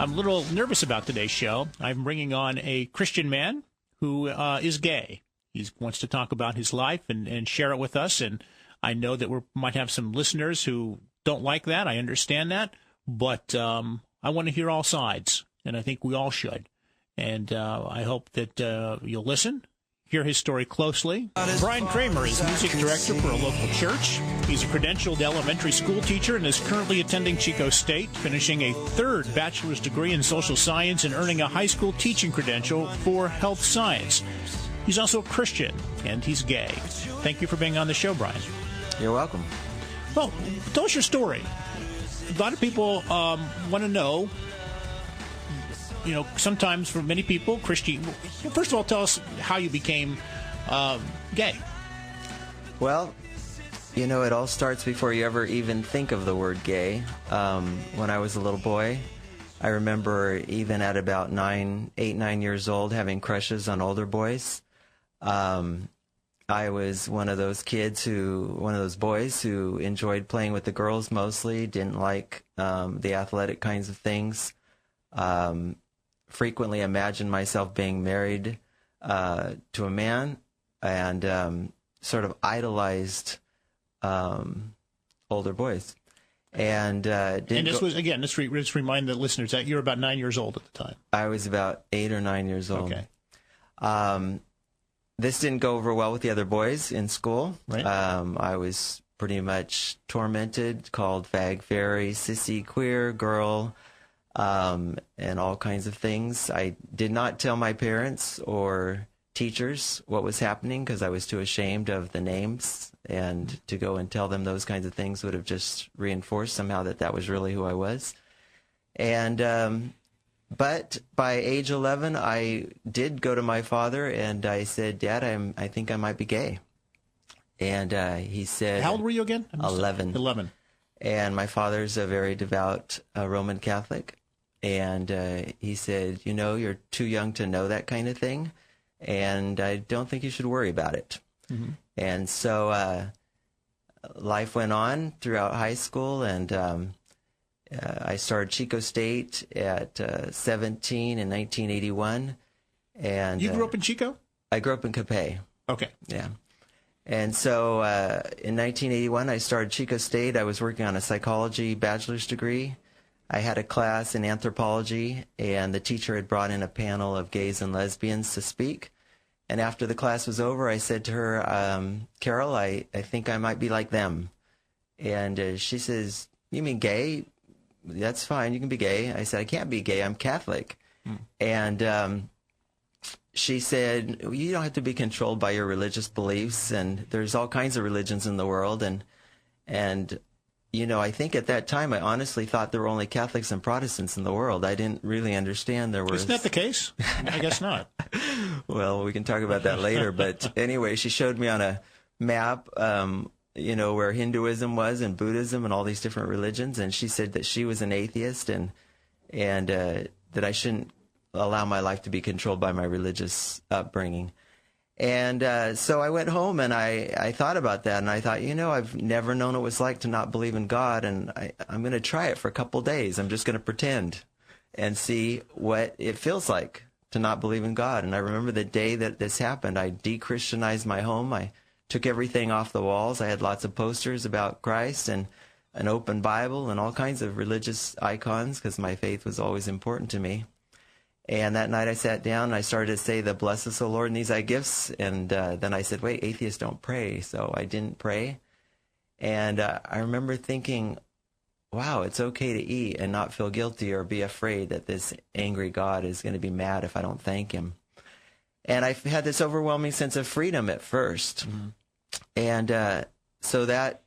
I'm a little nervous about today's show. I'm bringing on a Christian man who is gay. He wants to talk about his life and share it with us. And I know that we might have some listeners who don't like that. I understand that. But I want to hear all sides, and I think we all should. And I hope that you'll listen. Hear his story closely. Brian Kraemer is music director for a local church. He's a credentialed elementary school teacher and is currently attending Chico State, finishing a third bachelor's degree in social science and earning a high school teaching credential for health science. He's also a Christian, and he's gay. Thank you for being on the show, Brian. You're welcome. Well, tell us your story. A lot of people want to know. You know, sometimes for many people, Christian. Well, first of all, tell us how you became gay. Well, you know, it all starts before you ever even think of the word gay. When I was a little boy, I remember even at about 8, 9 years old, having crushes on older boys. I was one of those boys who enjoyed playing with the girls mostly, didn't like the athletic kinds of things. Frequently imagined myself being married to a man, and sort of idolized older boys. And this was, again, let's remind the listeners that you were about 9 years old at the time. I was about 8 or 9 years old. Okay. This didn't go over well with the other boys in school. Right. I was pretty much tormented, called fag, fairy, sissy, queer, girl, and all kinds of things. I did not tell my parents or teachers what was happening because I was too ashamed of the names, and to go and tell them those kinds of things would have just reinforced somehow that was really who I was. And but by age 11, I did go to my father and I said, "Dad, I think I might be gay." And he said, "How old were you again?" 11. 11. And my father's a very devout Roman Catholic. And he said, "You know, you're too young to know that kind of thing, and I don't think you should worry about it." Mm-hmm. And so life went on throughout high school, and I started Chico State at 17 in 1981. And you grew up in Chico? I grew up in Capay. Okay. Yeah. And so in 1981, I started Chico State. I was working on a psychology bachelor's degree. I had a class in anthropology, and the teacher had brought in a panel of gays and lesbians to speak. And after the class was over, I said to her, "Carol, I think I might be like them." And she says, "You mean gay? That's fine. You can be gay." I said, "I can't be gay. I'm Catholic." And she said, "You don't have to be controlled by your religious beliefs, and there's all kinds of religions in the world." And you know, I think at that time I honestly thought there were only Catholics and Protestants in the world. I didn't really understand there was. Isn't that the case? I guess not. Well, we can talk about that later. But anyway, she showed me on a map, you know, where Hinduism was and Buddhism and all these different religions. And she said that she was an atheist and that I shouldn't allow my life to be controlled by my religious upbringing. And so I went home and I thought about that, and I thought, you know, I've never known what it was like to not believe in God, and I'm going to try it for a couple of days. I'm just going to pretend and see what it feels like to not believe in God. And I remember the day that this happened, I de-Christianized my home. I took everything off the walls. I had lots of posters about Christ and an open Bible and all kinds of religious icons because my faith was always important to me. And that night I sat down and I started to say the "Bless us, O Lord, in these thy gifts." And then I said, "Wait, atheists don't pray." So I didn't pray. And I remember thinking, wow, it's okay to eat and not feel guilty or be afraid that this angry God is going to be mad if I don't thank him. And I had this overwhelming sense of freedom at first. Mm-hmm. And so that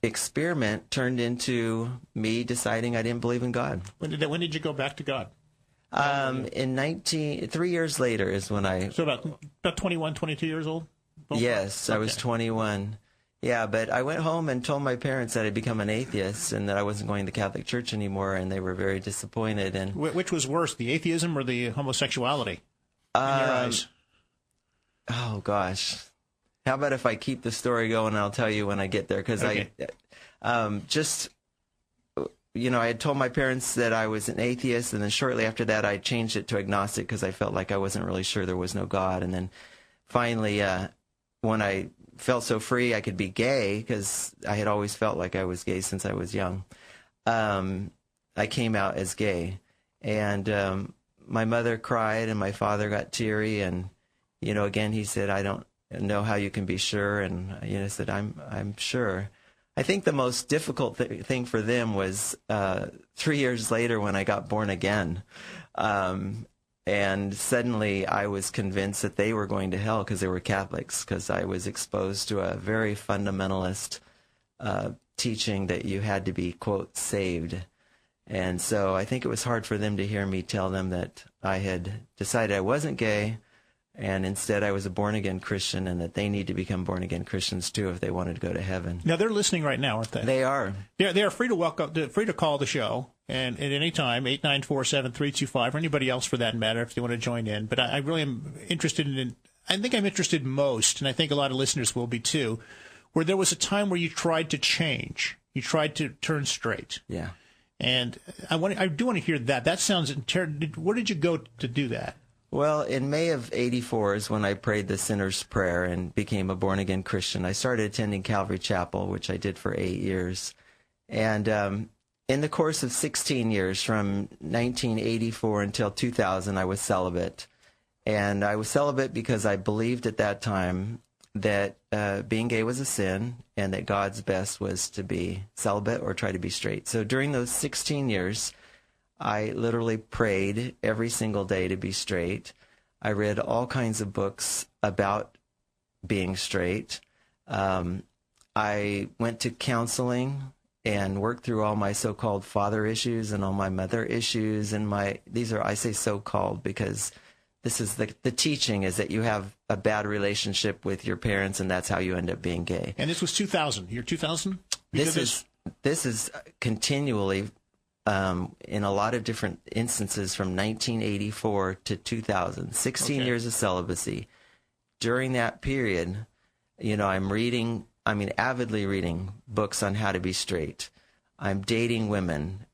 experiment turned into me deciding I didn't believe in God. When did you go back to God? 3 years later is when I... So about 21, 22 years old? Yes, okay. I was 21. Yeah, but I went home and told my parents that I'd become an atheist and that I wasn't going to the Catholic Church anymore, and they were very disappointed. And which was worse, the atheism or the homosexuality in your eyes? Oh, gosh. How about if I keep the story going and I'll tell you when I get there? Because okay. I had told my parents that I was an atheist, and then shortly after that I changed it to agnostic because I felt like I wasn't really sure there was no God. And then finally, when I felt so free I could be gay, because I had always felt like I was gay since I was young, I came out as gay. And my mother cried and my father got teary, and again he said, I don't know how you can be sure. And I said, I'm sure. I think the most difficult thing for them was 3 years later when I got born again. And suddenly I was convinced that they were going to hell because they were Catholics, because I was exposed to a very fundamentalist teaching that you had to be, quote, saved. And so I think it was hard for them to hear me tell them that I had decided I wasn't gay, and instead I was a born-again Christian, and that they need to become born-again Christians too if they wanted to go to heaven. Now, they're listening right now, aren't they? They are. They are free to call the show, and at any time, 894-7325, or anybody else for that matter, if they want to join in. But I really am interested I think I'm interested most, and I think a lot of listeners will be too, where there was a time where you tried to change. You tried to turn straight. Yeah. And I do want to hear that. That sounds where did you go to do that? Well, in May of '84 is when I prayed the sinner's prayer and became a born-again Christian. I started attending Calvary Chapel, which I did for 8 years. And in the course of 16 years, from 1984 until 2000, I was celibate. And I was celibate because I believed at that time that being gay was a sin, and that God's best was to be celibate or try to be straight. So during those 16 years, I literally prayed every single day to be straight. I read all kinds of books about being straight. I went to counseling and worked through all my so-called father issues and all my mother issues. And these are, I say so-called because this is the teaching is that you have a bad relationship with your parents, and that's how you end up being gay. And this was 2000. Year 2000? This is continually in a lot of different instances from 1984 to 2000, 16 years of celibacy. During that period, I'm avidly reading books on how to be straight. I'm dating women,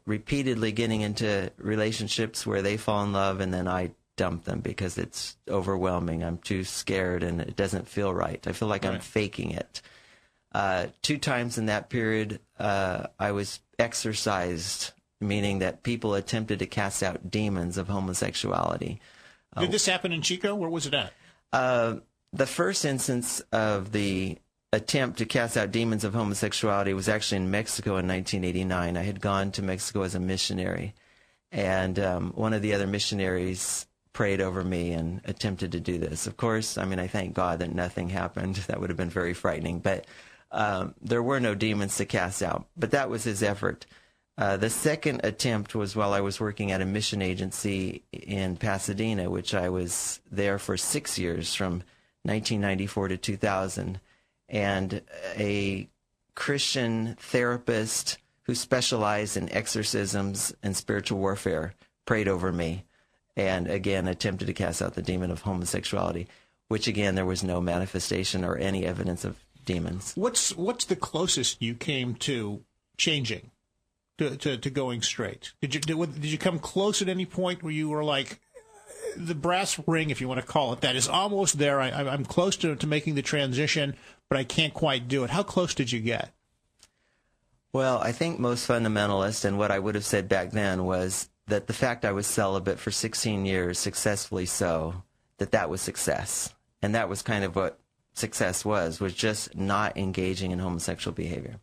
repeatedly getting into relationships where they fall in love and then I dump them because it's overwhelming. I'm too scared and it doesn't feel right. I feel like I'm faking it. 2 times in that period, I was exorcised, meaning that people attempted to cast out demons of homosexuality. Did this happen in Chico? Where was it at? The first instance of the attempt to cast out demons of homosexuality was actually in Mexico in 1989. I had gone to Mexico as a missionary, and one of the other missionaries prayed over me and attempted to do this. Of course, I thank God that nothing happened. That would have been very frightening, but there were no demons to cast out, but that was his effort. The second attempt was while I was working at a mission agency in Pasadena, which I was there for 6 years, from 1994 to 2000, and a Christian therapist who specialized in exorcisms and spiritual warfare prayed over me and, again, attempted to cast out the demon of homosexuality, which, again, there was no manifestation or any evidence of demons. What's the closest you came to changing, to going straight? Did you come close at any point where you were like, the brass ring, if you want to call it that, is almost there. I'm close to making the transition, but I can't quite do it. How close did you get? Well, I think most fundamentalists, and what I would have said back then, was that the fact I was celibate for 16 years, successfully so, that was success. And that was kind of what success was just not engaging in homosexual behavior.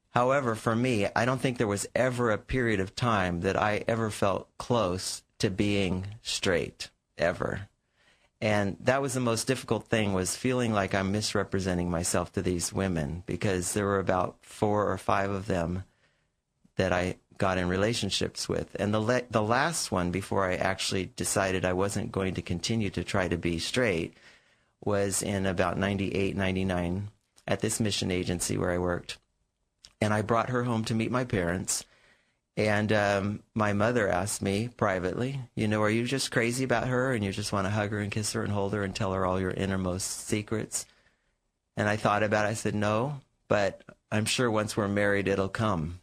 However, for me, I don't think there was ever a period of time that I ever felt close to being straight, ever. And that was the most difficult thing, was feeling like I'm misrepresenting myself to these women, because there were about 4 or 5 of them that I got in relationships with. And the last one, before I actually decided I wasn't going to continue to try to be straight, was in about 98, 99 at this mission agency where I worked. And I brought her home to meet my parents. And my mother asked me privately, are you just crazy about her and you just want to hug her and kiss her and hold her and tell her all your innermost secrets? And I thought about it. I said, no, but I'm sure once we're married, it'll come.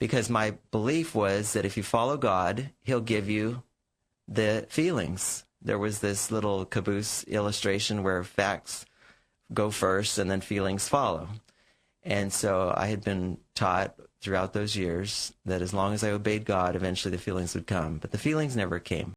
because my belief was that if you follow God, he'll give you the feelings. There was this little caboose illustration where facts go first and then feelings follow. And so I had been taught throughout those years that as long as I obeyed God, eventually the feelings would come. But the feelings never came.